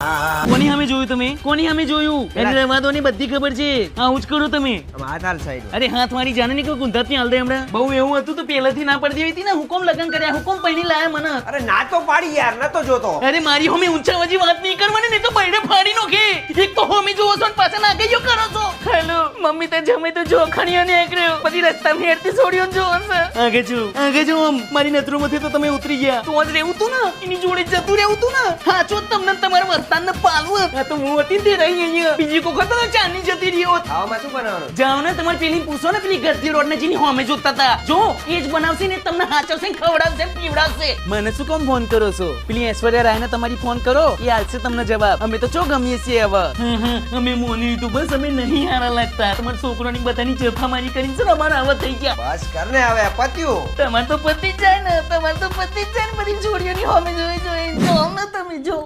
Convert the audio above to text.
કોની સામે જોયું તમે? કોની સામે જોયું? એને રવાદોની બધી ખબર છે. આવું જ કરો તમે. અરે હાથ મારી જાને ને કોઈ ગુંધાત ની હાલ દે હમણાં. બહુ એવું હતું તો પહેલાથી ના પડી દેવી હતી ને. હુકમ લગન કર્યા, હુકમ પૈણી લાયા મને. અરે ના તો પાડી યાર, ન તો જોતો. અરે મારી હોમે ઊંચા અવાજે વાત નહીં કરવાની, નહીં તો બૈડે ફાડી નોખે. એક તો હોમે જોવો છો ને પાછા નાકે જો કરો છો. હેલો મમ્મી તે જમે તો જોખણીઓ ને એકર્યો, પછી રસ્તા માં હેરતી છોડીઓ જોવો છે. આગે જો આમ મારી નજરોમાંથી તો તમે ઉતરી ગયા. તો જ રહેવું તું ને, એની જોડે જતું રહેવું તું ને. હાચો તમને તમારા વર્તાનને પાલવું. આ તો હું હતી તે રહી અહીંયા. બીજી કોઈ તો ચાંદની જતી રહ્યો. ખાવામાં શું બનાવવાનું? જાઓ ને તમારી પેલી પૂછો ને, પેલી ગરતી રોડ ને જેની હોમે જોતા હતા. જો એ જ બનાવશે ને તમને હાચવશે ને ખવડાવશે ને પીવડાવશે. મને શું કામ ફોન કરો છો? પેલી ઐશ્વર્યા રાય ને તમારી ફોન કરો, એ હાલશે તમને જવાબ. અમે તો ચો ગમીએ છીએ હવે. અમે મોની તો બસ અમે નહીં હારા લાગતા. તમારા છોકરાની બધાની જફામારી કરીને છે ને અમારા આવા થઈ ગયા. બસ કરને હવે પત્યું. તમારે તો પતિ જ જાય ને, તમારે તો પતિ જ જાય ને. બધી જોડીઓની હોમે જોઈ જો ને તમે જો.